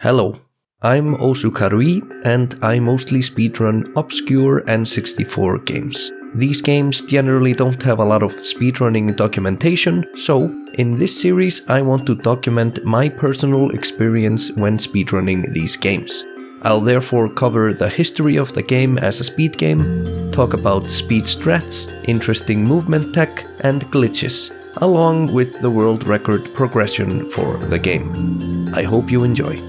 Hello, I'm Osukarui and I mostly speedrun obscure N64 games. These games generally don't have a lot of speedrunning documentation, so in this series I want to document my personal experience when speedrunning these games. I'll therefore cover the history of the game as a speed game, talk about speed strats, interesting movement tech, and glitches, along with the world record progression for the game. I hope you enjoy.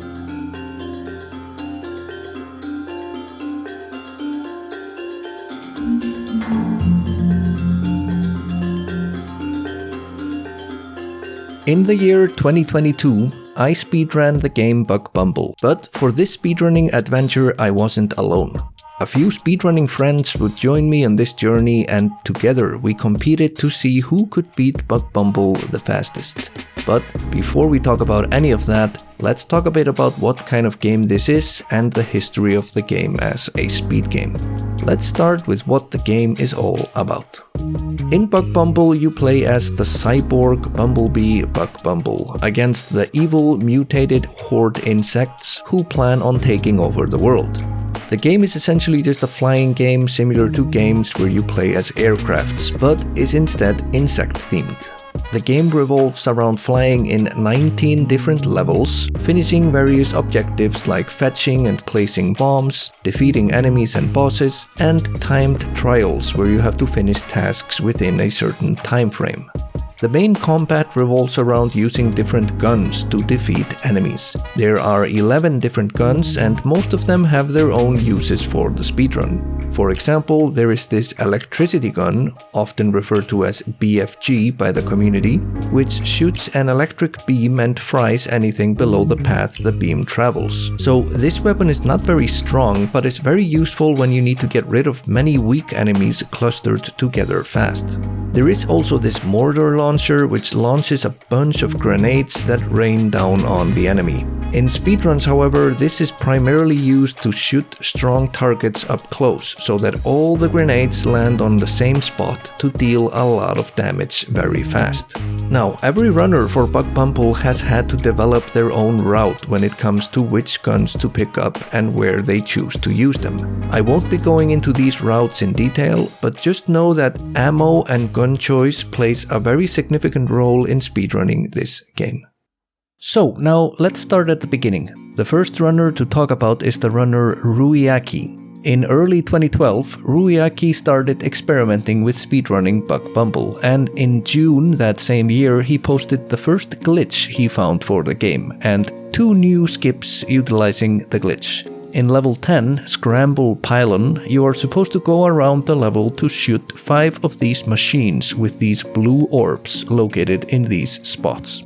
In the year 2022, I speedran the game Bumble, but for this speedrunning adventure I wasn't alone. A few speedrunning friends would join me on this journey and together we competed to see who could beat Bumble the fastest. But before we talk about any of that, let's talk a bit about what kind of game this is and the history of the game as a speed game. Let's start with what the game is all about. In Bumble, you play as the cyborg bumblebee Bumble against the evil mutated horde insects who plan on taking over the world. The game is essentially just a flying game similar to games where you play as aircrafts, but is instead insect themed. The game revolves around flying in 19 different levels, finishing various objectives like fetching and placing bombs, defeating enemies and bosses, and timed trials where you have to finish tasks within a certain time frame. The main combat revolves around using different guns to defeat enemies. There are 11 different guns and most of them have their own uses for the speedrun. For example, there is this electricity gun, often referred to as BFG by the community, which shoots an electric beam and fries anything below the path the beam travels. So this weapon is not very strong, but is very useful when you need to get rid of many weak enemies clustered together fast. There is also this mortar launcher which launches a bunch of grenades that rain down on the enemy. In speedruns, however, this is primarily used to shoot strong targets up close, so that all the grenades land on the same spot to deal a lot of damage very fast. Now, every runner for Bumble has had to develop their own route when it comes to which guns to pick up and where they choose to use them. I won't be going into these routes in detail, but just know that ammo and gun choice plays a very significant role in speedrunning this game. So now let's start at the beginning. The first runner to talk about is the runner Ruiaki. In early 2012, Ruiaki started experimenting with speedrunning Bumble, and in June that same year he posted the first glitch he found for the game, and 2 new skips utilizing the glitch. In level 10, Scramble Pylon, you are supposed to go around the level to shoot 5 of these machines with these blue orbs located in these spots.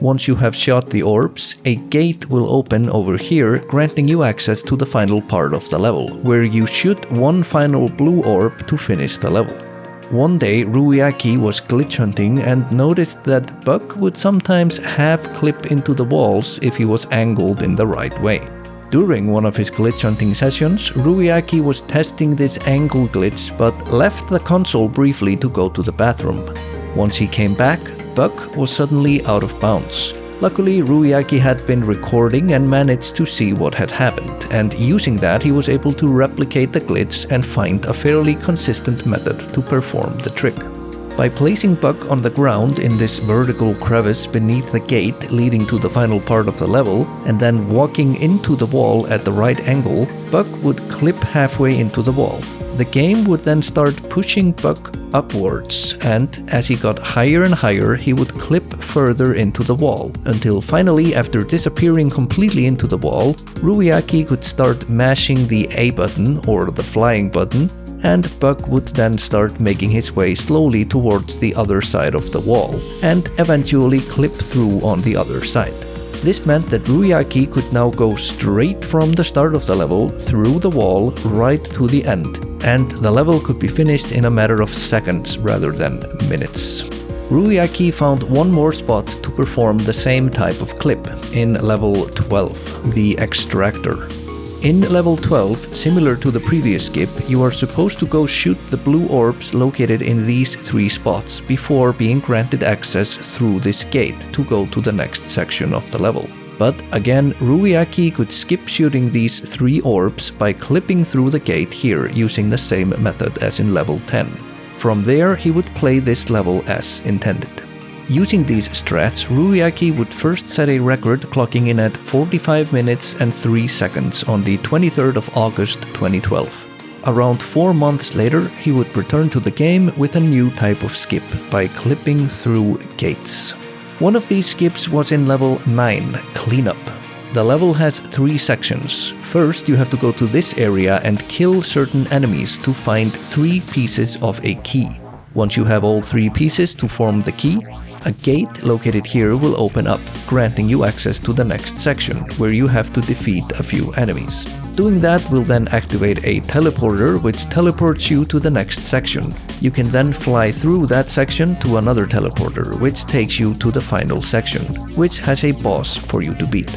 Once you have shot the orbs, a gate will open over here, granting you access to the final part of the level, where you shoot 1 final blue orb to finish the level. One day, Ruiaki was glitch hunting and noticed that Buck would sometimes half clip into the walls if he was angled in the right way. During one of his glitch hunting sessions, Ruiaki was testing this angle glitch but left the console briefly to go to the bathroom. Once he came back, Buck was suddenly out of bounds. Luckily, Ruiaki had been recording and managed to see what had happened, and using that he was able to replicate the glitch and find a fairly consistent method to perform the trick. By placing Buck on the ground in this vertical crevice beneath the gate leading to the final part of the level, and then walking into the wall at the right angle, Buck would clip halfway into the wall. The game would then start pushing Buck upwards, and as he got higher and higher, he would clip further into the wall, until finally, after disappearing completely into the wall, Ruiaki could start mashing the A button, or the flying button, and Buck would then start making his way slowly towards the other side of the wall, and eventually clip through on the other side. This meant that Ruiaki could now go straight from the start of the level through the wall right to the end, and the level could be finished in a matter of seconds rather than minutes. Ruiaki found one more spot to perform the same type of clip, in level 12, the Extractor. In level 12, similar to the previous skip, you are supposed to go shoot the blue orbs located in these 3 spots before being granted access through this gate to go to the next section of the level. But again, Ruiaki could skip shooting these 3 orbs by clipping through the gate here using the same method as in level 10. From there, he would play this level as intended. Using these strats, Ruiaki would first set a record clocking in at 45 minutes and 3 seconds on the 23rd of August 2012. Around 4 months later, he would return to the game with a new type of skip by clipping through gates. One of these skips was in level 9, Cleanup. The level has 3 sections. First, you have to go to this area and kill certain enemies to find 3 pieces of a key. Once you have all 3 pieces to form the key, a gate located here will open up, granting you access to the next section, where you have to defeat a few enemies. Doing that will then activate a teleporter, which teleports you to the next section. You can then fly through that section to another teleporter, which takes you to the final section, which has a boss for you to beat.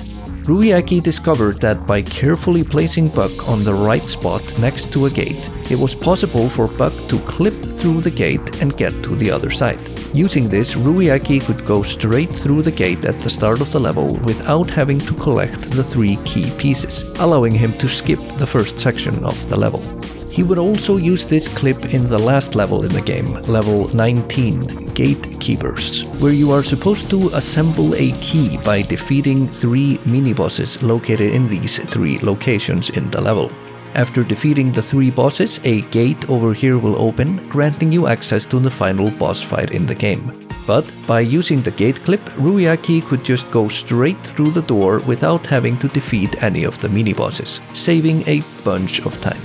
Ruiaki discovered that by carefully placing Buck on the right spot next to a gate, it was possible for Buck to clip through the gate and get to the other side. Using this, Ruiaki could go straight through the gate at the start of the level without having to collect the 3 key pieces, allowing him to skip the first section of the level. He would also use this clip in the last level in the game, level 19, Gatekeepers, where you are supposed to assemble a key by defeating 3 mini-bosses located in these 3 locations in the level. After defeating the 3 bosses, a gate over here will open, granting you access to the final boss fight in the game. But by using the gate clip, Ruiaki could just go straight through the door without having to defeat any of the mini-bosses, saving a bunch of time.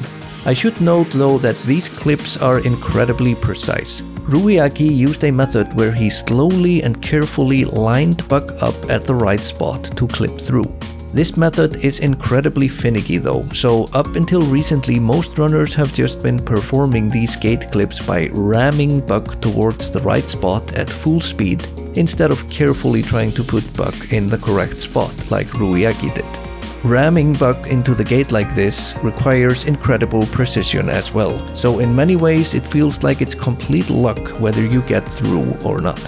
I should note though that these clips are incredibly precise. Ruiaki used a method where he slowly and carefully lined Buck up at the right spot to clip through. This method is incredibly finicky though, so up until recently most runners have just been performing these gate clips by ramming Buck towards the right spot at full speed instead of carefully trying to put Buck in the correct spot like Ruiaki did. Ramming Buck into the gate like this requires incredible precision as well, so in many ways it feels like it's complete luck whether you get through or not.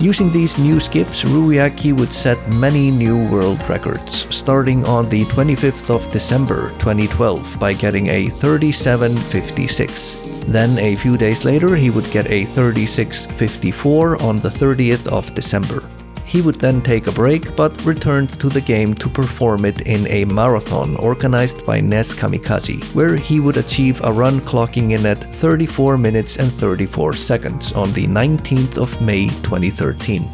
Using these new skips, Ruiaki would set many new world records, starting on the 25th of December 2012 by getting a 37.56. Then a few days later he would get a 36.54 on the 30th of December. He would then take a break but returned to the game to perform it in a marathon organized by Nes Kamikaze, where he would achieve a run clocking in at 34 minutes and 34 seconds on the 19th of May 2013.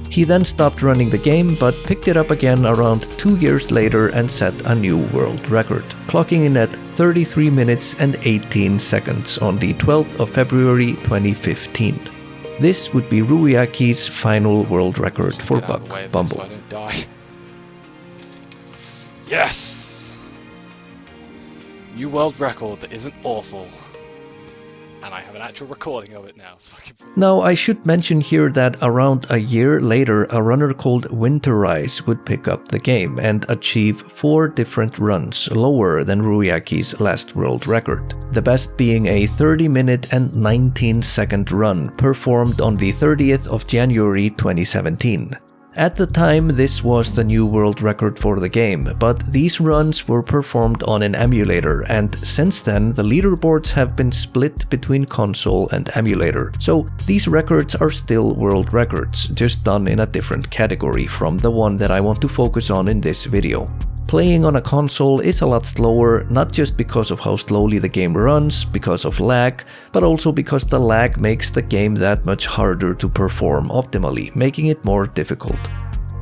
He then stopped running the game but picked it up again around 2 years later and set a new world record, clocking in at 33 minutes and 18 seconds on the 12th of February 2015. This would be Ruiaki's final world record for Buck Bumble. So I don't die. Yes! New world record that isn't awful. And I have an actual recording of it now. So Now I should mention here that around a year later a runner called Winterrise would pick up the game and achieve 4 different runs lower than Ruiaki's last world record. The best being a 30-minute and 19-second run performed on the 30th of January 2017. At the time, this was the new world record for the game, but these runs were performed on an emulator, and since then the leaderboards have been split between console and emulator, so these records are still world records, just done in a different category from the one that I want to focus on in this video. Playing on a console is a lot slower, not just because of how slowly the game runs, because of lag, but also because the lag makes the game that much harder to perform optimally, making it more difficult.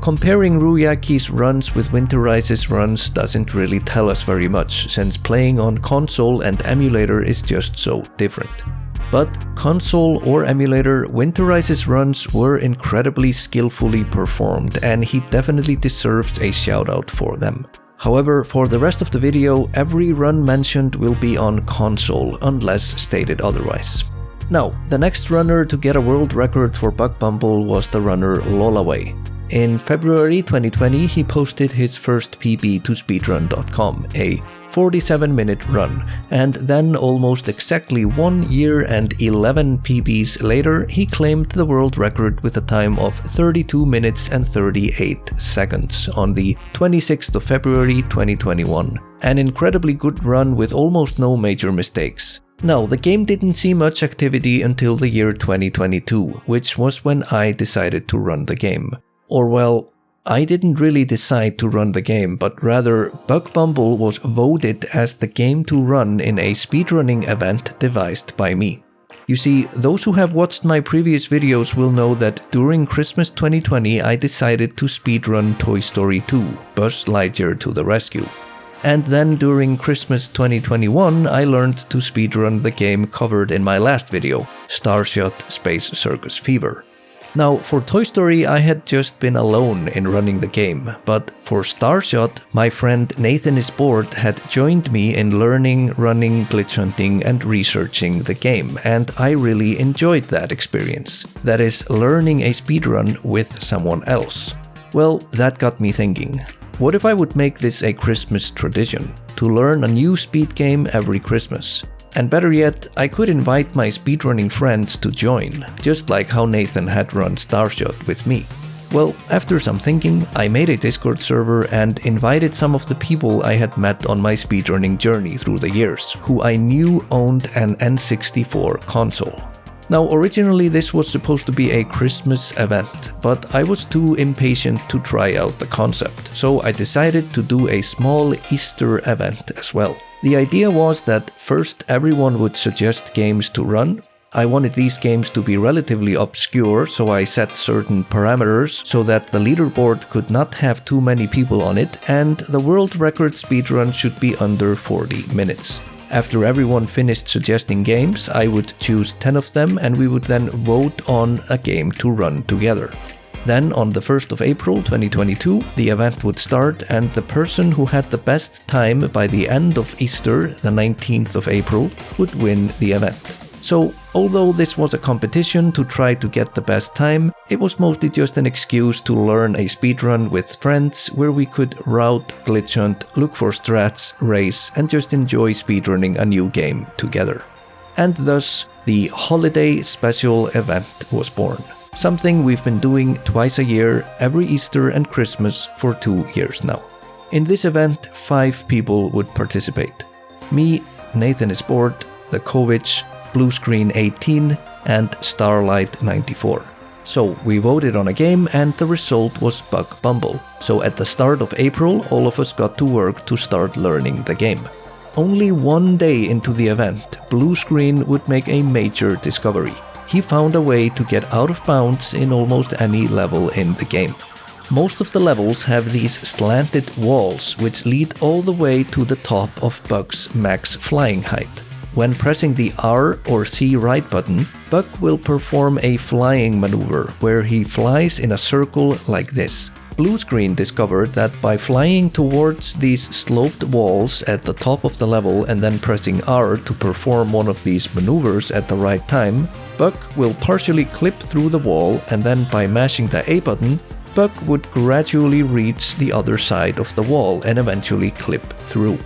Comparing Ruiaki's runs with Winterrise's runs doesn't really tell us very much, since playing on console and emulator is just so different. But console or emulator, Winterrise's runs were incredibly skillfully performed, and he definitely deserves a shoutout for them. However, for the rest of the video, every run mentioned will be on console, unless stated otherwise. Now, the next runner to get a world record for Buck Bumble was the runner Lolaway. In February 2020, he posted his first PB to speedrun.com, a 47-minute run, and then almost exactly 1 year and 11 PBs later, he claimed the world record with a time of 32 minutes and 38 seconds on the 26th of February 2021. An incredibly good run with almost no major mistakes. Now, the game didn't see much activity until the year 2022, which was when I decided to run the game. Or well, I didn't really decide to run the game, but rather Bumble was voted as the game to run in a speedrunning event devised by me. You see, those who have watched my previous videos will know that during Christmas 2020 I decided to speedrun Toy Story 2, Buzz Lightyear to the Rescue. And then during Christmas 2021 I learned to speedrun the game covered in my last video, Starshot Space Circus Fever. Now, for Toy Story I had just been alone in running the game, but for Starshot, my friend Nathan is Bored had joined me in learning, running, glitch hunting and researching the game, and I really enjoyed that experience. That is, learning a speedrun with someone else. Well, that got me thinking. What if I would make this a Christmas tradition? To learn a new speed game every Christmas. And better yet, I could invite my speedrunning friends to join, just like how Nathan had run Starshot with me. Well, after some thinking, I made a Discord server and invited some of the people I had met on my speedrunning journey through the years, who I knew owned an N64 console. Now, originally this was supposed to be a Christmas event, but I was too impatient to try out the concept, so I decided to do a small Easter event as well. The idea was that first everyone would suggest games to run. I wanted these games to be relatively obscure, so I set certain parameters so that the leaderboard could not have too many people on it, and the world record speedrun should be under 40 minutes. After everyone finished suggesting games, I would choose 10 of them and we would then vote on a game to run together. Then on the 1st of April 2022, the event would start and the person who had the best time by the end of Easter, the 19th of April, would win the event. So, although this was a competition to try to get the best time, it was mostly just an excuse to learn a speedrun with friends where we could route, glitch hunt, look for strats, race, and just enjoy speedrunning a new game together. And thus, the holiday special event was born. Something we've been doing twice a year, every Easter and Christmas for 2 years now. In this event, 5 people would participate. Me, Nathan is Bored, the Kovic, Bluescreen 18 and Starlight 94. So we voted on a game and the result was Bumble. So at the start of April, all of us got to work to start learning the game. Only 1 day into the event, Bluescreen would make a major discovery. He found a way to get out of bounds in almost any level in the game. Most of the levels have these slanted walls which lead all the way to the top of Bug's max flying height. When pressing the R or C right button, Bug will perform a flying maneuver where he flies in a circle like this. Bluescreen discovered that by flying towards these sloped walls at the top of the level and then pressing R to perform one of these maneuvers at the right time, Bug will partially clip through the wall, and then by mashing the A button, Bug would gradually reach the other side of the wall and eventually clip through.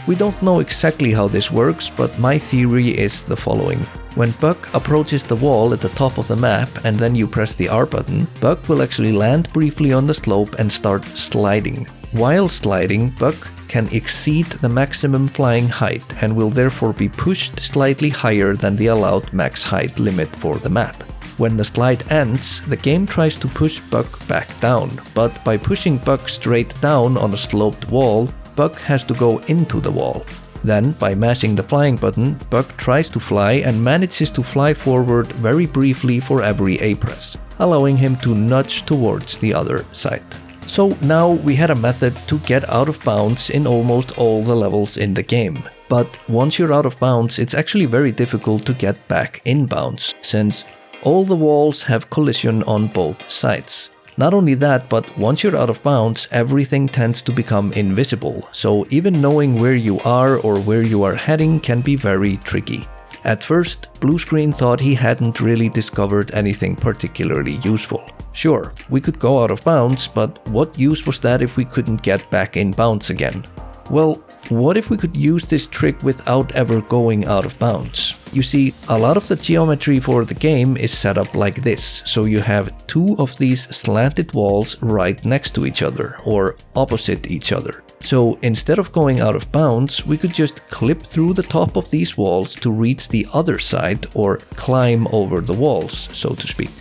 We don't know exactly how this works, but my theory is the following. When Bug approaches the wall at the top of the map and then you press the R button, Bug will actually land briefly on the slope and start sliding. While sliding, Bug can exceed the maximum flying height and will therefore be pushed slightly higher than the allowed max height limit for the map. When the slide ends, the game tries to push Bug back down, but by pushing Bug straight down on a sloped wall, Bug has to go into the wall. Then, by mashing the flying button, Bug tries to fly and manages to fly forward very briefly for every A press, allowing him to nudge towards the other side. So now we had a method to get out of bounds in almost all the levels in the game. But once you're out of bounds, it's actually very difficult to get back in bounds, since all the walls have collision on both sides. Not only that, but once you're out of bounds, everything tends to become invisible, so even knowing where you are or where you are heading can be very tricky. At first, Bluescreen thought he hadn't really discovered anything particularly useful. Sure, we could go out of bounds, but what use was that if we couldn't get back in bounds again? Well, what if we could use this trick without ever going out of bounds? You see, a lot of the geometry for the game is set up like this, so you have two of these slanted walls right next to each other, or opposite each other. So instead of going out of bounds, we could just clip through the top of these walls to reach the other side, or climb over the walls, so to speak.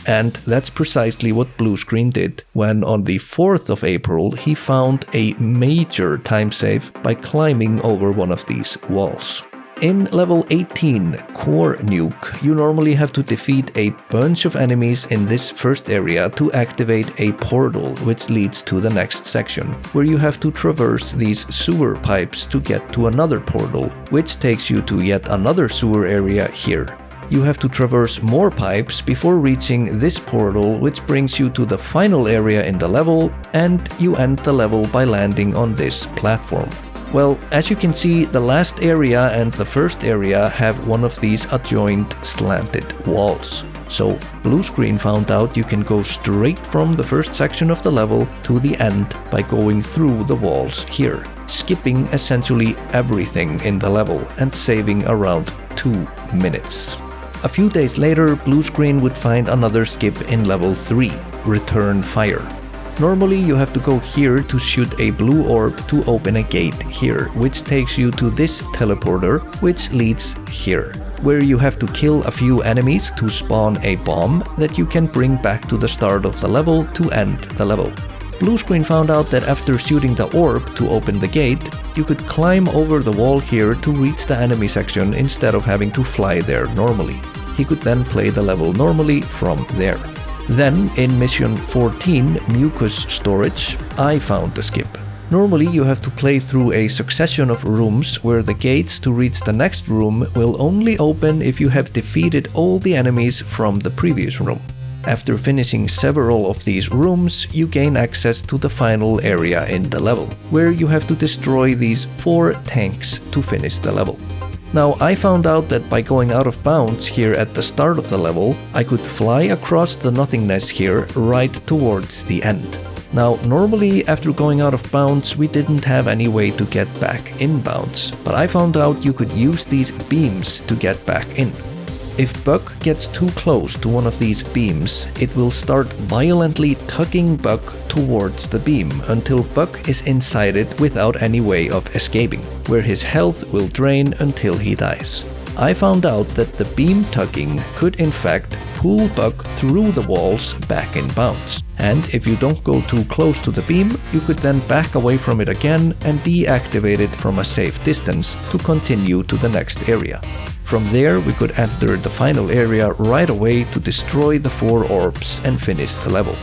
And that's precisely what Bluescreen did when on the 4th of April he found a major time save by climbing over one of these walls. In level 18, Core Nuke, you normally have to defeat a bunch of enemies in this first area to activate a portal which leads to the next section, where you have to traverse these sewer pipes to get to another portal, which takes you to yet another sewer area here. You have to traverse more pipes before reaching this portal, which brings you to the final area in the level, and you end the level by landing on this platform. Well, as you can see, the last area and the first area have one of these adjoined slanted walls. So Bluescreen found out you can go straight from the first section of the level to the end by going through the walls here, skipping essentially everything in the level and saving around 2 minutes. A few days later, Bluescreen would find another skip in level 3, Return Fire. Normally you have to go here to shoot a blue orb to open a gate here, which takes you to this teleporter, which leads here, where you have to kill a few enemies to spawn a bomb that you can bring back to the start of the level to end the level. Bluescreen found out that after shooting the orb to open the gate, you could climb over the wall here to reach the enemy section instead of having to fly there normally. He could then play the level normally from there. Then, in mission 14, Mucus Storage, I found the skip. Normally you have to play through a succession of rooms where the gates to reach the next room will only open if you have defeated all the enemies from the previous room. After finishing several of these rooms, you gain access to the final area in the level, where you have to destroy these 4 tanks to finish the level. Now, I found out that by going out of bounds here at the start of the level, I could fly across the nothingness here right towards the end. Now, normally after going out of bounds, we didn't have any way to get back in bounds, but I found out you could use these beams to get back in. If Buck gets too close to one of these beams, it will start violently tugging Buck towards the beam until Buck is inside it without any way of escaping, where his health will drain until he dies. I found out that the beam tugging could in fact pull Buck through the walls back in bounds. And if you don't go too close to the beam, you could then back away from it again and deactivate it from a safe distance to continue to the next area. From there, we could enter the final area right away to destroy the 4 orbs and finish the level.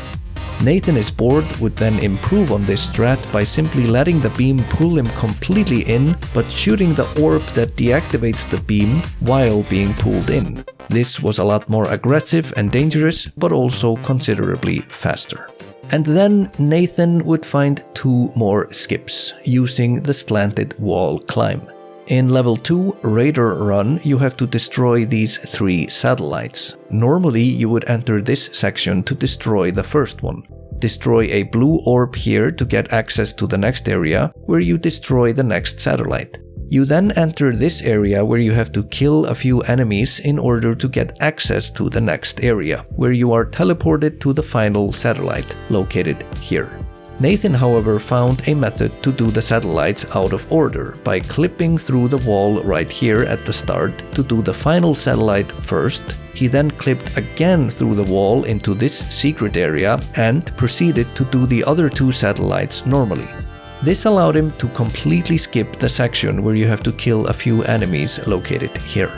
Nathan is bored would then improve on this strat by simply letting the beam pull him completely in, but shooting the orb that deactivates the beam while being pulled in. This was a lot more aggressive and dangerous, but also considerably faster. And then Nathan would find 2 more skips using the slanted wall climb. In level 2, Raider Run, you have to destroy these 3 satellites. Normally you would enter this section to destroy the first one. Destroy a blue orb here to get access to the next area, where you destroy the next satellite. You then enter this area where you have to kill a few enemies in order to get access to the next area, where you are teleported to the final satellite, located here. Nathan, however, found a method to do the satellites out of order by clipping through the wall right here at the start to do the final satellite first. He then clipped again through the wall into this secret area and proceeded to do the other 2 satellites normally. This allowed him to completely skip the section where you have to kill a few enemies located here.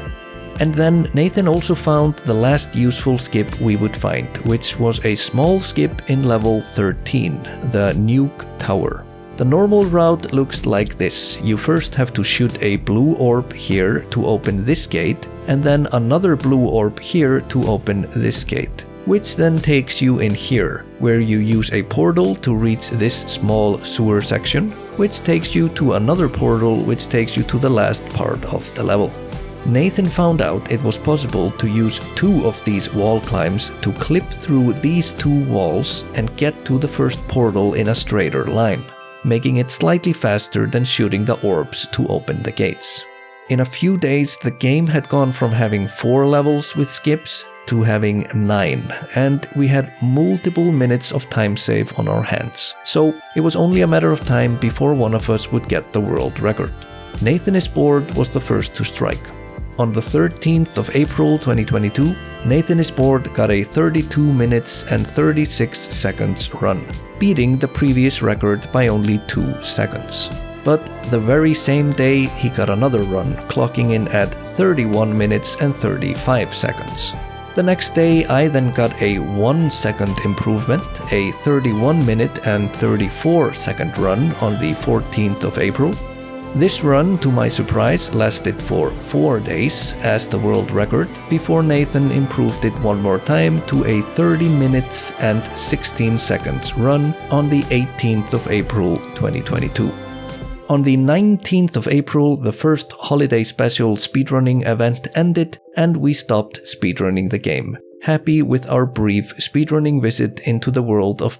And then Nathan also found the last useful skip we would find, which was a small skip in level 13, the Nuke Tower. The normal route looks like this. You first have to shoot a blue orb here to open this gate, and then another blue orb here to open this gate, which then takes you in here, where you use a portal to reach this small sewer section, which takes you to another portal which takes you to the last part of the level. Nathan found out it was possible to use 2 of these wall climbs to clip through these 2 walls and get to the first portal in a straighter line. making it slightly faster than shooting the orbs to open the gates. In a few days, the game had gone from having 4 levels with skips to having 9, and we had multiple minutes of time save on our hands. So it was only a matter of time before one of us would get the world record. Nathan is Bored was the first to strike. On the 13th of April 2022, Nathan is Bored got a 32 minutes and 36 seconds run, beating the previous record by only 2 seconds. But the very same day he got another run, clocking in at 31 minutes and 35 seconds. The next day I then got a 1 second improvement, a 31 minute and 34 second run on the 14th of April. This run, to my surprise, lasted for 4 days as the world record before Nathan improved it one more time to a 30 minutes and 16 seconds run on the 18th of April 2022. On the 19th of April, the first holiday special speedrunning event ended and we stopped speedrunning the game, happy with our brief speedrunning visit into the world of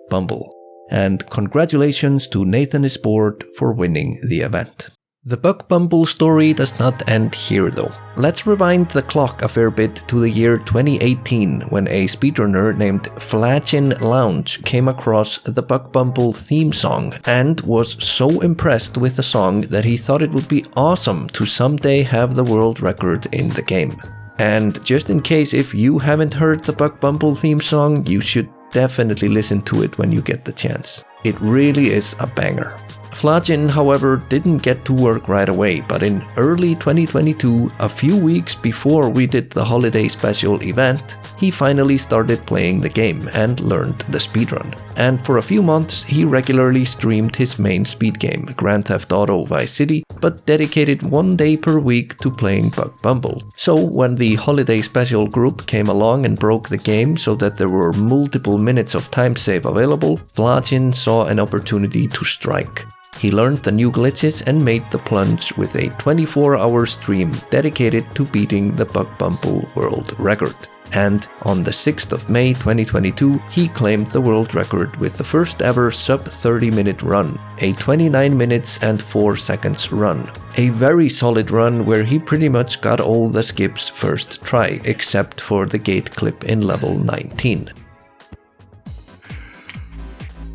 Bumble. And congratulations to Nathan is Bored for winning the event. The Bumble story does not end here though. Let's rewind the clock a fair bit to the year 2018 when a speedrunner named Flagin Lounge came across the Bumble theme song and was so impressed with the song that he thought it would be awesome to someday have the world record in the game. And just in case if you haven't heard the Bumble theme song, you should definitely listen to it when you get the chance. It really is a banger. Flagin, however, didn't get to work right away, but in early 2022, a few weeks before we did the holiday special event, he finally started playing the game and learned the speedrun. And for a few months, he regularly streamed his main speed game, Grand Theft Auto Vice City, but dedicated 1 day per week to playing Bumble. So when the holiday special group came along and broke the game so that there were multiple minutes of time save available, Flagin saw an opportunity to strike. He learned the new glitches and made the plunge with a 24-hour stream dedicated to beating the Bumble world record. And on the 6th of May 2022, he claimed the world record with the first ever sub 30-minute run, a 29 minutes and 4 seconds run. A very solid run where he pretty much got all the skips first try, except for the gate clip in level 19.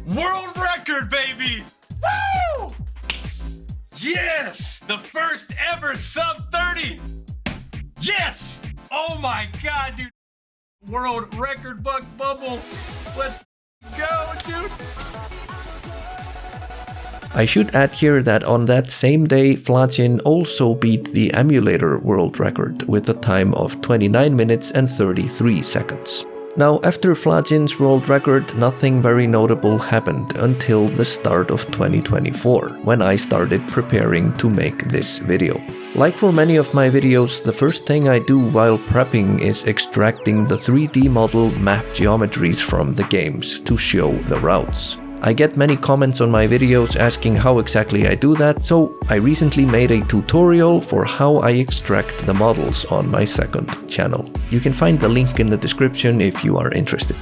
World record, baby! Woo! Yes! The first ever sub 30! Yes! Oh my god, dude! World record Bumble! Let's go, dude! I should add here that on that same day, Flagin also beat the emulator world record with a time of 29 minutes and 33 seconds. Now, after Flagin's world record, nothing very notable happened until the start of 2024, when I started preparing to make this video. Like for many of my videos, the first thing I do while prepping is extracting the 3D model map geometries from the games to show the routes. I get many comments on my videos asking how exactly I do that, so I recently made a tutorial for how I extract the models on my second channel. You can find the link in the description if you are interested.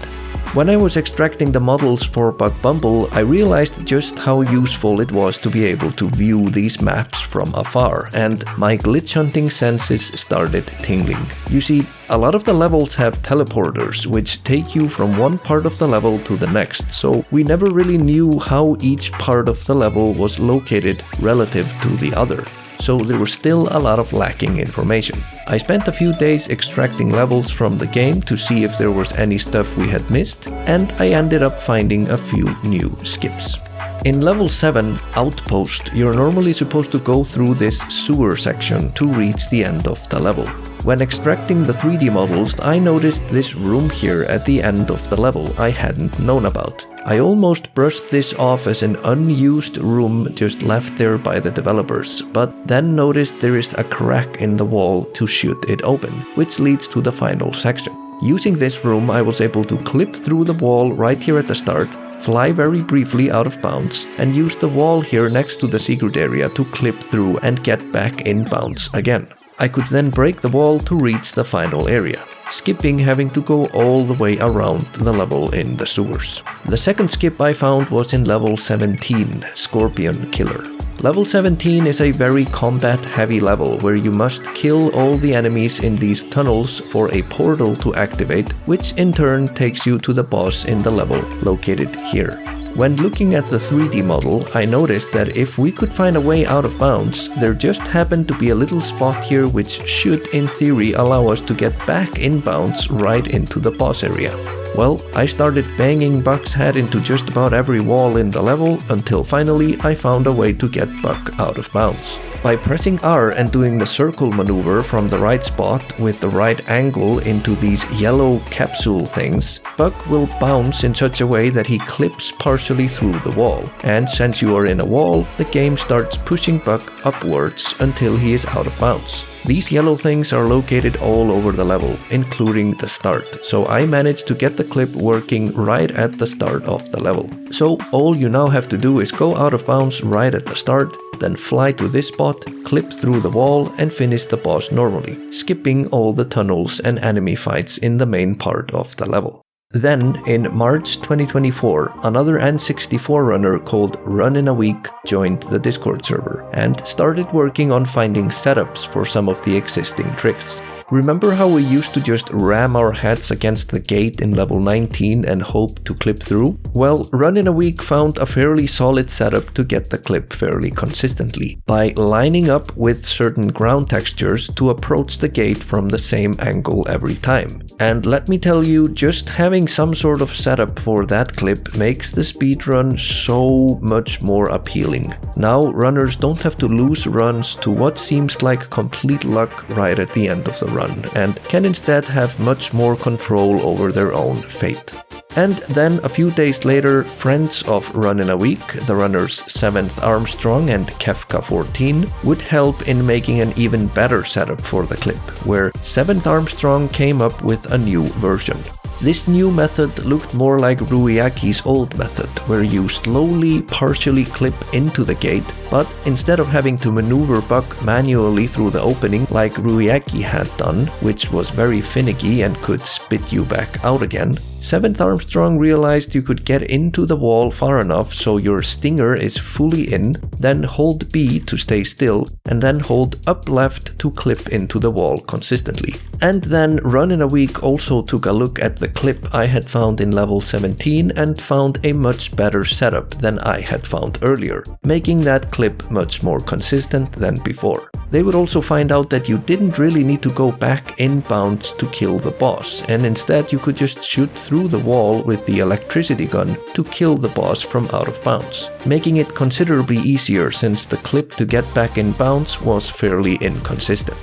When I was extracting the models for Bumble, I realized just how useful it was to be able to view these maps from afar, and my glitch hunting senses started tingling. You see, a lot of the levels have teleporters, which take you from one part of the level to the next, so we never really knew how each part of the level was located relative to the other. So there was still a lot of lacking information. I spent a few days extracting levels from the game to see if there was any stuff we had missed, and I ended up finding a few new skips. In level 7, Outpost, you're normally supposed to go through this sewer section to reach the end of the level. When extracting the 3D models, I noticed this room here at the end of the level I hadn't known about. I almost brushed this off as an unused room just left there by the developers, but then noticed there is a crack in the wall to shoot it open, which leads to the final section. Using this room, I was able to clip through the wall right here at the start, fly very briefly out of bounds, and use the wall here next to the secret area to clip through and get back in bounds again. I could then break the wall to reach the final area. skipping having to go all the way around the level in the sewers. The second skip I found was in level 17, Scorpion Killer. Level 17 is a very combat-heavy level where you must kill all the enemies in these tunnels for a portal to activate, which in turn takes you to the boss in the level located here. When looking at the 3D model, I noticed that if we could find a way out of bounds, there just happened to be a little spot here which should, in theory, allow us to get back in bounds right into the boss area. Well, I started banging Buck's head into just about every wall in the level until finally I found a way to get Buck out of bounds. By pressing R and doing the circle maneuver from the right spot with the right angle into these yellow capsule things, Buck will bounce in such a way that he clips partially through the wall. And since you are in a wall, the game starts pushing Buck upwards until he is out of bounds. These yellow things are located all over the level, including the start, so I managed to get the clip working right at the start of the level. So all you now have to do is go out of bounds right at the start, then fly to this spot, clip through the wall and finish the boss normally, skipping all the tunnels and enemy fights in the main part of the level. Then, in March 2024, another N64 runner called Run in a Week joined the Discord server and started working on finding setups for some of the existing tricks. Remember how we used to just ram our heads against the gate in level 19 and hope to clip through? Well, Run in a Week found a fairly solid setup to get the clip fairly consistently, by lining up with certain ground textures to approach the gate from the same angle every time. And let me tell you, just having some sort of setup for that clip makes the speedrun so much more appealing. Now runners don't have to lose runs to what seems like complete luck right at the end of the run, and can instead have much more control over their own fate. And then a few days later, friends of Run in a Week, the runners 7th Armstrong and Kefka14, would help in making an even better setup for the clip, where 7th Armstrong came up with a new version. This new method looked more like Ruiaki's old method, where you slowly partially clip into the gate, but instead of having to maneuver Buck manually through the opening like Ruiaki had done, which was very finicky and could spit you back out again, 7th Armstrong realized you could get into the wall far enough so your stinger is fully in, then hold B to stay still, and then hold up left to clip into the wall consistently. And then Run in a Week also took a look at the clip I had found in level 17 and found a much better setup than I had found earlier, making that clip much more consistent than before. They would also find out that you didn't really need to go back in bounds to kill the boss, and instead you could just shoot through the wall with the electricity gun to kill the boss from out of bounds, making it considerably easier since the clip to get back in bounds was fairly inconsistent.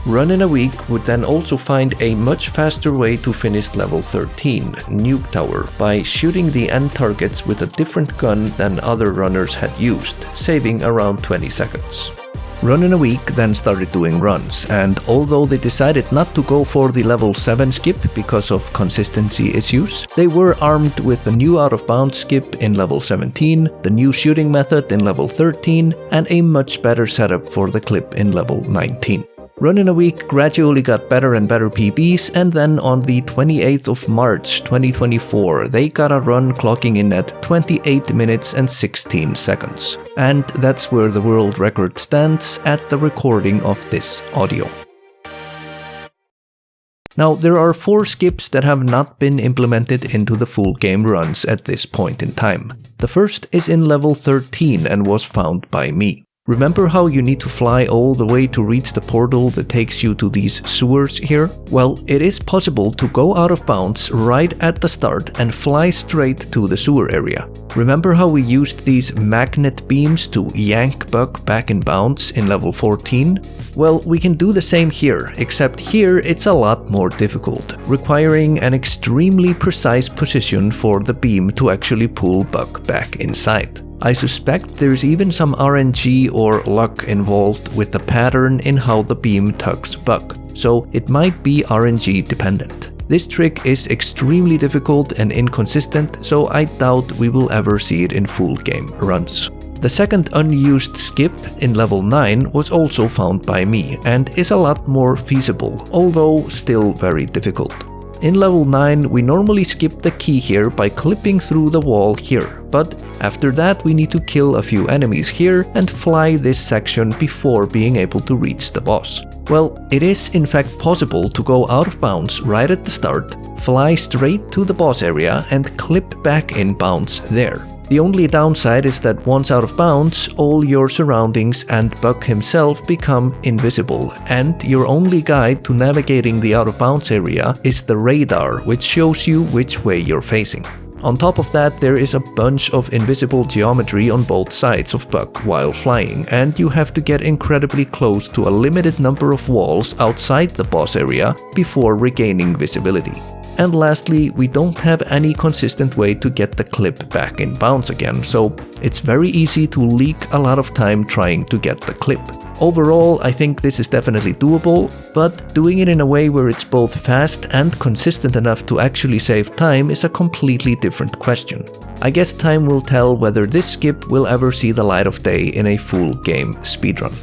Run in a Week would then also find a much faster way to finish level 13, Nuke Tower, by shooting the end targets with a different gun than other runners had used, saving around 20 seconds. Run in a Week then started doing runs, and although they decided not to go for the level 7 skip because of consistency issues, they were armed with the new out of bounds skip in level 17, the new shooting method in level 13, and a much better setup for the clip in level 19. Run in a Week gradually got better and better PBs, and then on the 28th of March 2024 they got a run clocking in at 28 minutes and 16 seconds. And that's where the world record stands at the recording of this audio. Now, there are 4 skips that have not been implemented into the full game runs at this point in time. The first is in level 13 and was found by me. Remember how you need to fly all the way to reach the portal that takes you to these sewers here? Well, it is possible to go out of bounds right at the start and fly straight to the sewer area. Remember how we used these magnet beams to yank Buck back in bounds in level 14? Well, we can do the same here, except here it's a lot more difficult, requiring an extremely precise position for the beam to actually pull Buck back inside. I suspect there's even some RNG or luck involved with the pattern in how the beam tugs Buck, so it might be RNG dependent. This trick is extremely difficult and inconsistent, so I doubt we will ever see it in full game runs. The second unused skip in level 9 was also found by me and is a lot more feasible, although still very difficult. In level 9 we normally skip the key here by clipping through the wall here, but after that we need to kill a few enemies here and fly this section before being able to reach the boss. Well, it is in fact possible to go out of bounds right at the start, fly straight to the boss area and clip back in bounds there. The only downside is that once out of bounds, all your surroundings and Buck himself become invisible, and your only guide to navigating the out of bounds area is the radar, which shows you which way you're facing. On top of that, there is a bunch of invisible geometry on both sides of Buck while flying, and you have to get incredibly close to a limited number of walls outside the boss area before regaining visibility. And lastly, we don't have any consistent way to get the clip back in bounds again, so it's very easy to leak a lot of time trying to get the clip. Overall, I think this is definitely doable, but doing it in a way where it's both fast and consistent enough to actually save time is a completely different question. I guess time will tell whether this skip will ever see the light of day in a full game speedrun.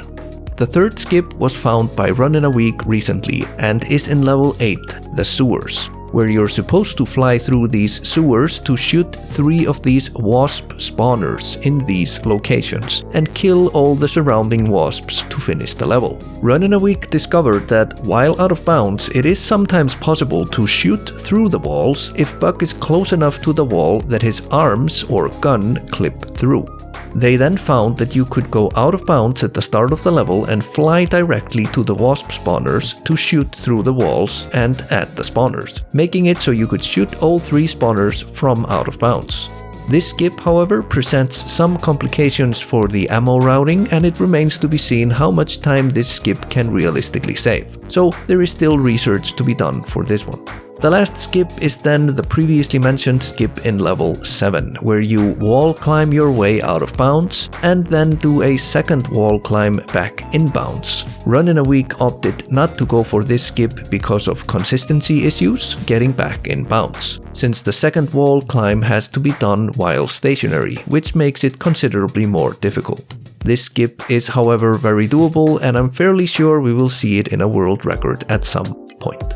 The third skip was found by Runnin' a Week recently and is in level 8, the sewers, where you're supposed to fly through these sewers to shoot 3 of these wasp spawners in these locations and kill all the surrounding wasps to finish the level. Runnin' a Week discovered that while out of bounds, it is sometimes possible to shoot through the walls if Buck is close enough to the wall that his arms or gun clip through. They then found that you could go out of bounds at the start of the level and fly directly to the wasp spawners to shoot through the walls and at the spawners, making it so you could shoot all 3 spawners from out of bounds. This skip, however, presents some complications for the ammo routing, and it remains to be seen how much time this skip can realistically save. So there is still research to be done for this one. The last skip is then the previously mentioned skip in level 7, where you wall climb your way out of bounds and then do a second wall climb back in bounds. Runnin' a Week opted not to go for this skip because of consistency issues getting back in bounds, since the second wall climb has to be done while stationary, which makes it considerably more difficult. This skip is however very doable, and I'm fairly sure we will see it in a world record at some point.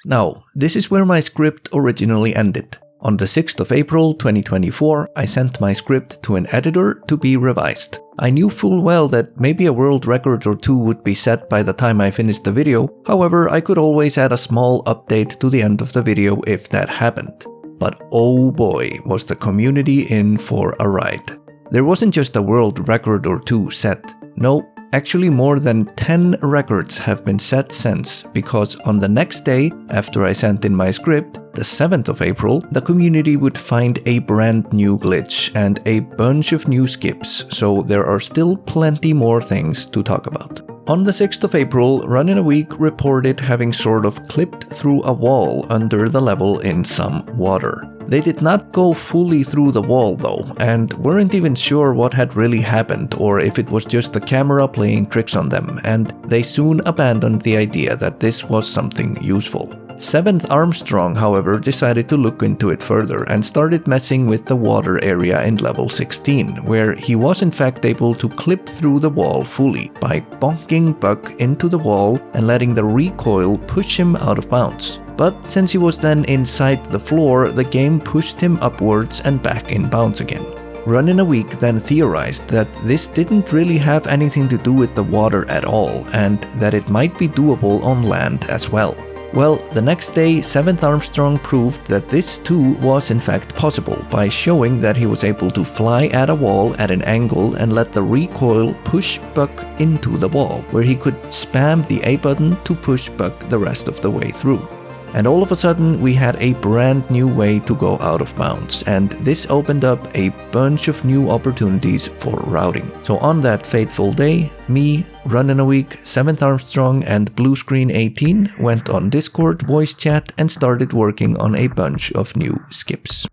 Now, this is where my script originally ended. On the 6th of April 2024, I sent my script to an editor to be revised. I knew full well that maybe a world record or 2 would be set by the time I finished the video, however, I could always add a small update to the end of the video if that happened. But oh boy, was the community in for a ride. There wasn't just a world record or 2 set. No. Actually, more than 10 records have been set since, because on the next day after I sent in my script, the 7th of April, the community would find a brand new glitch and a bunch of new skips, so there are still plenty more things to talk about. On the 6th of April, Runnin' a Week reported having sort of clipped through a wall under the level in some water. They did not go fully through the wall though, and weren't even sure what had really happened or if it was just the camera playing tricks on them, and they soon abandoned the idea that this was something useful. 7th Armstrong, however, decided to look into it further and started messing with the water area in level 16, where he was in fact able to clip through the wall fully by bonking Buck into the wall and letting the recoil push him out of bounds. But since he was then inside the floor, the game pushed him upwards and back in bounds again. Runnin' a Week then theorized that this didn't really have anything to do with the water at all, and that it might be doable on land as well. Well, the next day, 7th Armstrong proved that this too was in fact possible by showing that he was able to fly at a wall at an angle and let the recoil push Buck into the wall, where he could spam the A button to push Buck the rest of the way through. And all of a sudden, we had a brand new way to go out of bounds, and this opened up a bunch of new opportunities for routing. So on that fateful day, me, Runnin' a Week, 7th Armstrong, and Bluescreen18 went on Discord voice chat and started working on a bunch of new skips.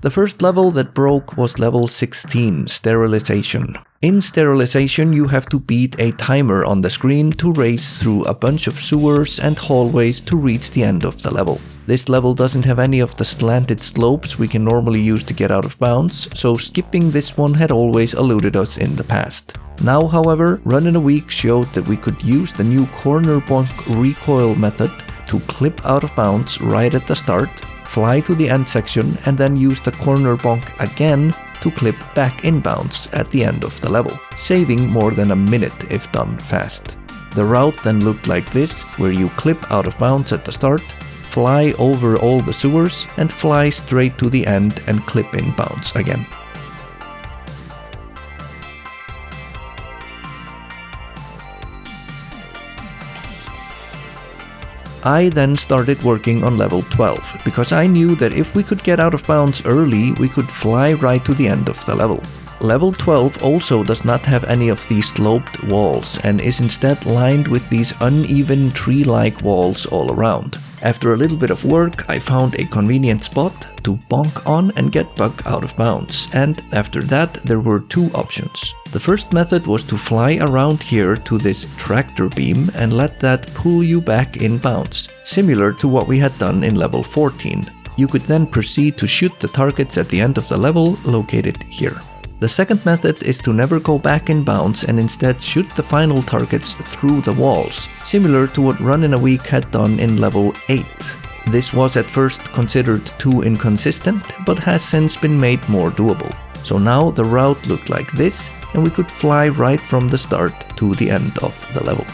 The first level that broke was level 16, Sterilization. In sterilization, you have to beat a timer on the screen to race through a bunch of sewers and hallways to reach the end of the level. This level doesn't have any of the slanted slopes we can normally use to get out of bounds, so skipping this one had always eluded us in the past. Now, however, Run in a Week showed that we could use the new corner bonk recoil method to clip out of bounds right at the start, fly to the end section, and then use the corner bonk again to clip back in bounds at the end of the level, saving more than a minute if done fast. The route then looked like this, where you clip out of bounds at the start, fly over all the sewers, and fly straight to the end and clip in bounds again. I then started working on level 12, because I knew that if we could get out of bounds early, we could fly right to the end of the level. Level 12 also does not have any of these sloped walls and is instead lined with these uneven tree-like walls all around. After a little bit of work, I found a convenient spot to bonk on and get Bug out of bounds, and after that there were two options. The first method was to fly around here to this tractor beam and let that pull you back in bounds, similar to what we had done in level 14. You could then proceed to shoot the targets at the end of the level, located here. The second method is to never go back in bounds and instead shoot the final targets through the walls, similar to what Run in a Week had done in level 8. This was at first considered too inconsistent, but has since been made more doable. So now the route looked like this, and we could fly right from the start to the end of the level.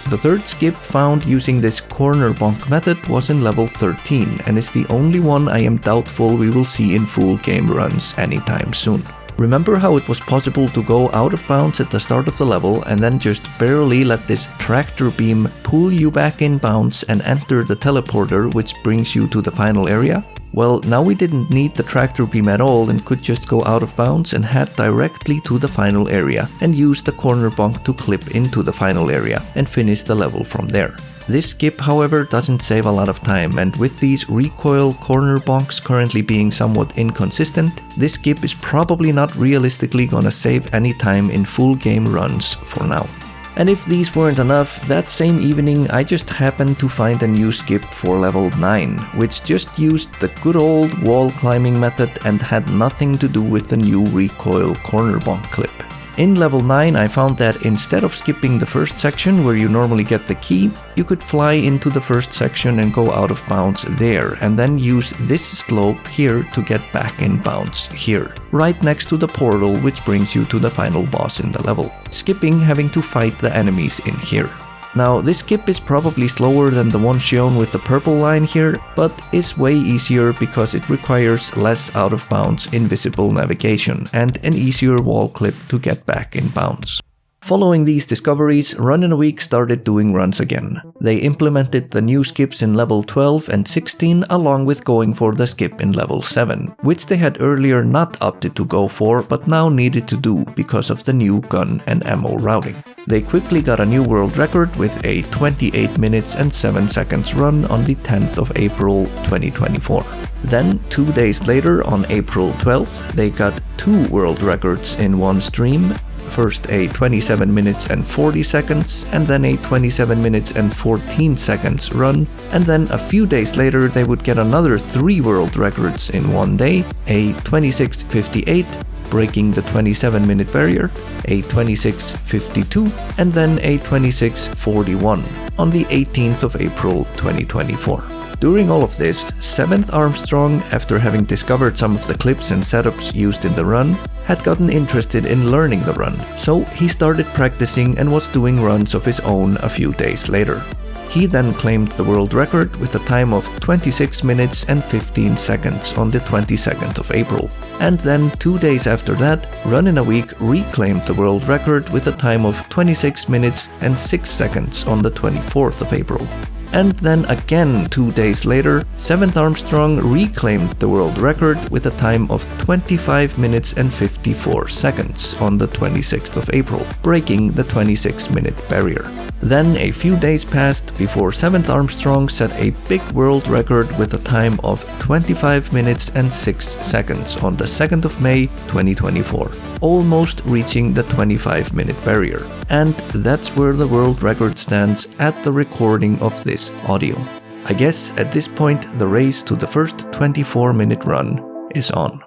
The third skip found using this corner bonk method was in level 13, and is the only one I am doubtful we will see in full game runs anytime soon. Remember how it was possible to go out of bounds at the start of the level and then just barely let this tractor beam pull you back in bounds and enter the teleporter, which brings you to the final area? Well, now we didn't need the tractor beam at all and could just go out of bounds and head directly to the final area and use the corner bonk to clip into the final area and finish the level from there. This skip, however, doesn't save a lot of time, and with these recoil corner bonks currently being somewhat inconsistent, this skip is probably not realistically gonna save any time in full game runs for now. And if these weren't enough, that same evening I just happened to find a new skip for level 9, which just used the good old wall climbing method and had nothing to do with the new recoil corner bonk clip. In level 9 I found that instead of skipping the first section where you normally get the key, you could fly into the first section and go out of bounds there, and then use this slope here to get back in bounds here, right next to the portal which brings you to the final boss in the level, skipping having to fight the enemies in here. Now, this skip is probably slower than the one shown with the purple line here, but is way easier because it requires less out of bounds invisible navigation and an easier wall clip to get back in bounds. Following these discoveries, Run in a Week started doing runs again. They implemented the new skips in level 12 and 16 along with going for the skip in level 7, which they had earlier not opted to go for but now needed to do because of the new gun and ammo routing. They quickly got a new world record with a 28 minutes and 7 seconds run on the 10th of April 2024. Then, 2 days later, on April 12th, they got 2 world records in one stream. First a 27 minutes and 40 seconds, and then a 27 minutes and 14 seconds run, and then a few days later they would get another 3 world records in one day, a 26:58, breaking the 27-minute barrier, a 26:52, and then a 26:41 on the 18th of April 2024. During all of this, 7th Armstrong, after having discovered some of the clips and setups used in the run, had gotten interested in learning the run, so he started practicing and was doing runs of his own a few days later. He then claimed the world record with a time of 26 minutes and 15 seconds on the 22nd of April. And then 2 days after that, Run in a Week reclaimed the world record with a time of 26 minutes and 6 seconds on the 24th of April. And then again 2 days later, 7th Armstrong reclaimed the world record with a time of 25 minutes and 54 seconds on the 26th of April, breaking the 26-minute barrier. Then a few days passed before 7th Armstrong set a big world record with a time of 25 minutes and 6 seconds on the 2nd of May 2024, almost reaching the 25-minute barrier. And that's where the world record stands at the recording of this audio. I guess at this point the race to the first 24-minute run is on.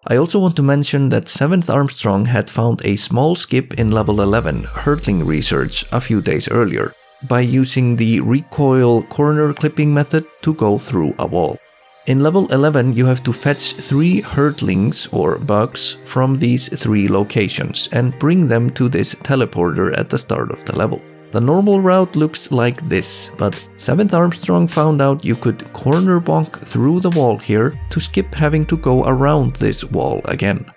I also want to mention that 7th Armstrong had found a small skip in level 11 hurdling research a few days earlier by using the recoil corner clipping method to go through a wall. In level 11 you have to fetch 3 hurdlings or bugs from these 3 locations and bring them to this teleporter at the start of the level. The normal route looks like this, but 7th Armstrong found out you could corner bonk through the wall here to skip having to go around this wall again.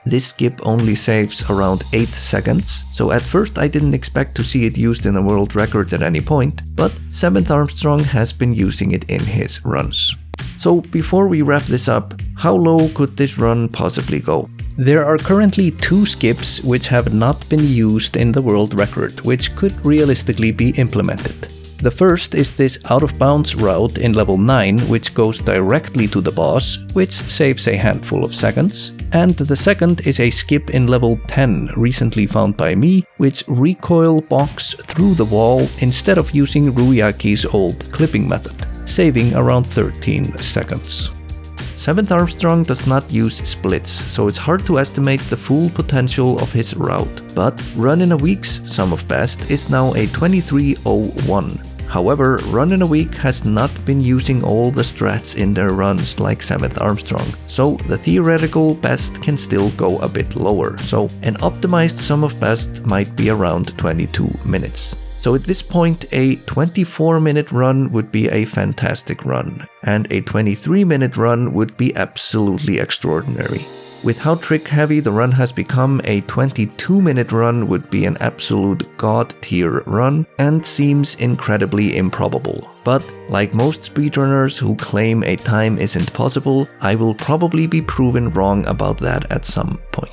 This skip only saves around 8 seconds, so at first I didn't expect to see it used in a world record at any point, but 7th Armstrong has been using it in his runs. So before we wrap this up, how low could this run possibly go? There are currently 2 skips which have not been used in the world record, which could realistically be implemented. The first is this out of bounds route in level 9, which goes directly to the boss, which saves a handful of seconds. And the second is a skip in level 10, recently found by me, which recoil bonks through the wall instead of using Ruyaki's old clipping method, saving around 13 seconds. 7th Armstrong does not use splits, so it's hard to estimate the full potential of his route, but Run in a Week's sum of best is now a 23:01. However, Run in a Week has not been using all the strats in their runs like 7th Armstrong, so the theoretical best can still go a bit lower, so an optimized sum of best might be around 22 minutes. So at this point, a 24-minute run would be a fantastic run, and a 23-minute run would be absolutely extraordinary. With how trick-heavy the run has become, a 22-minute run would be an absolute god-tier run, and seems incredibly improbable. But, like most speedrunners who claim a time isn't possible, I will probably be proven wrong about that at some point.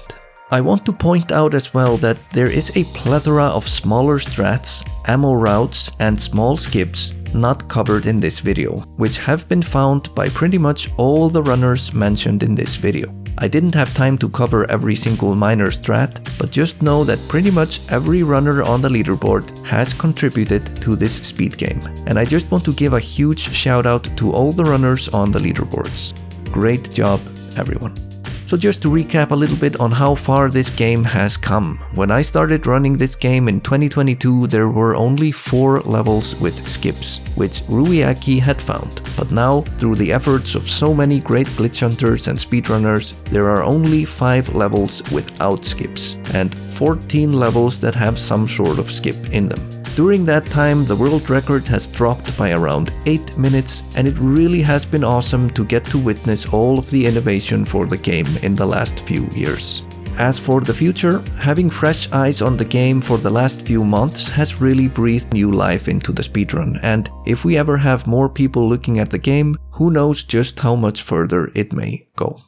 I want to point out as well that there is a plethora of smaller strats, ammo routes, and small skips not covered in this video, which have been found by pretty much all the runners mentioned in this video. I didn't have time to cover every single minor strat, but just know that pretty much every runner on the leaderboard has contributed to this speed game, and I just want to give a huge shout out to all the runners on the leaderboards. Great job, everyone. So just to recap a little bit on how far this game has come. When I started running this game in 2022, there were only 4 levels with skips, which Ruiaki had found. But now, through the efforts of so many great glitch hunters and speedrunners, there are only 5 levels without skips, and 14 levels that have some sort of skip in them. During that time, the world record has dropped by around 8 minutes, and it really has been awesome to get to witness all of the innovation for the game in the last few years. As for the future, having fresh eyes on the game for the last few months has really breathed new life into the speedrun, and if we ever have more people looking at the game, who knows just how much further it may go.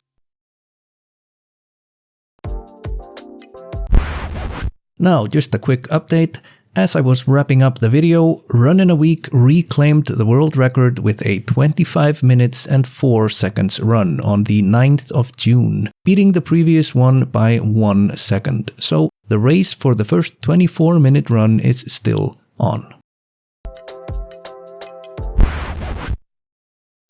Now, just a quick update. As I was wrapping up the video, Run in a Week reclaimed the world record with a 25 minutes and 4 seconds run on the 9th of June, beating the previous one by 1 second. So the race for the first 24-minute run is still on.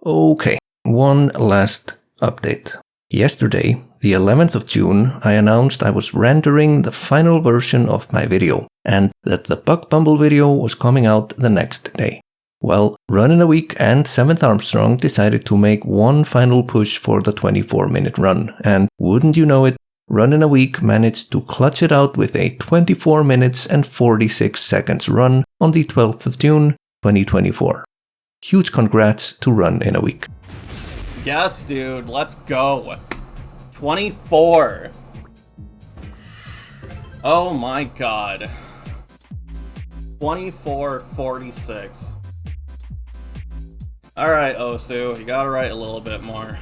Okay, one last update. Yesterday, the 11th of June, I announced I was rendering the final version of my video, and that the Bumble video was coming out the next day. Well, Run in a Week and 7th Armstrong decided to make one final push for the 24-minute run, and wouldn't you know it, Run in a Week managed to clutch it out with a 24 minutes and 46 seconds run on the 12th of June, 2024. Huge congrats to Run in a Week. Yes, dude, let's go. 24. Oh my god. 24:46. Alright, Osu, you gotta write a little bit more.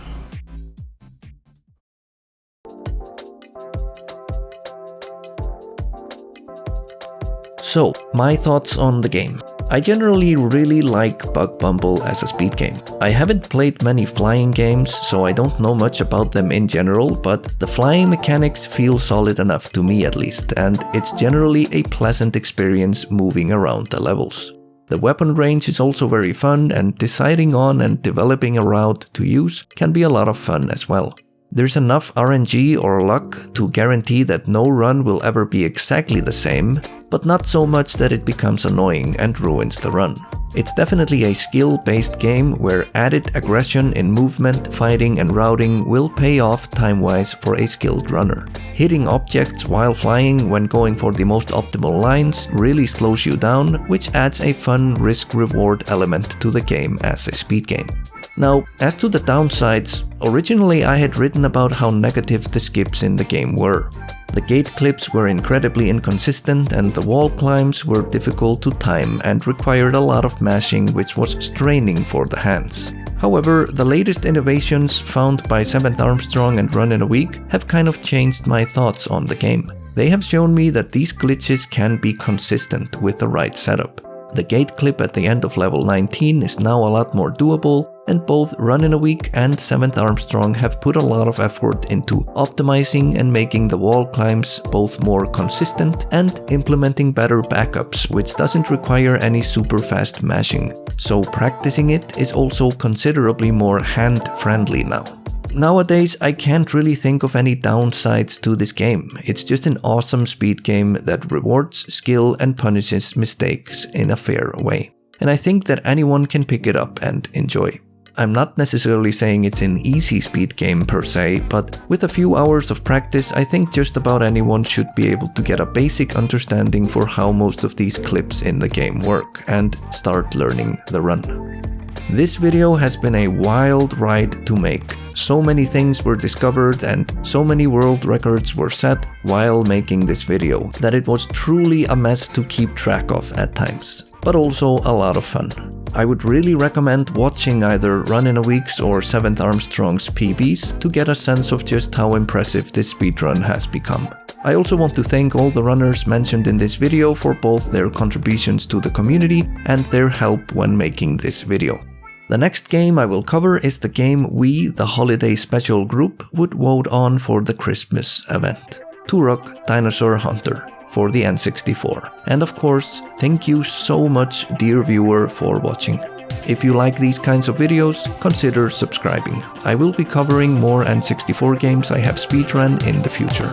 So, my thoughts on the game. I generally really like Bug Bumble as a speed game. I haven't played many flying games, so I don't know much about them in general, but the flying mechanics feel solid enough to me at least, and it's generally a pleasant experience moving around the levels. The weapon range is also very fun, and deciding on and developing a route to use can be a lot of fun as well. There's enough RNG or luck to guarantee that no run will ever be exactly the same, but not so much that it becomes annoying and ruins the run. It's definitely a skill-based game where added aggression in movement, fighting and routing will pay off time-wise for a skilled runner. Hitting objects while flying when going for the most optimal lines really slows you down, which adds a fun risk-reward element to the game as a speed game. Now, as to the downsides, originally I had written about how negative the skips in the game were. The gate clips were incredibly inconsistent and the wall climbs were difficult to time and required a lot of mashing, which was straining for the hands. However, the latest innovations found by 7th Armstrong and Run in a Week have kind of changed my thoughts on the game. They have shown me that these glitches can be consistent with the right setup. The gate clip at the end of level 19 is now a lot more doable, and both Run in a Week and 7th Armstrong have put a lot of effort into optimizing and making the wall climbs both more consistent and implementing better backups, which doesn't require any super fast mashing. So practicing it is also considerably more hand-friendly now. Nowadays, I can't really think of any downsides to this game. It's just an awesome speed game that rewards skill and punishes mistakes in a fair way. And I think that anyone can pick it up and enjoy. I'm not necessarily saying it's an easy speed game per se, but with a few hours of practice, I think just about anyone should be able to get a basic understanding for how most of these clips in the game work and start learning the run. This video has been a wild ride to make. So many things were discovered and so many world records were set while making this video that it was truly a mess to keep track of at times, but also a lot of fun. I would really recommend watching either Run in a Week's or 7th Armstrong's PBs to get a sense of just how impressive this speedrun has become. I also want to thank all the runners mentioned in this video for both their contributions to the community and their help when making this video. The next game I will cover is the game we, the holiday special group, would vote on for the Christmas event. Turok Dinosaur Hunter for the N64. And of course, thank you so much, dear viewer, for watching. If you like these kinds of videos, consider subscribing. I will be covering more N64 games I have speedrun in the future.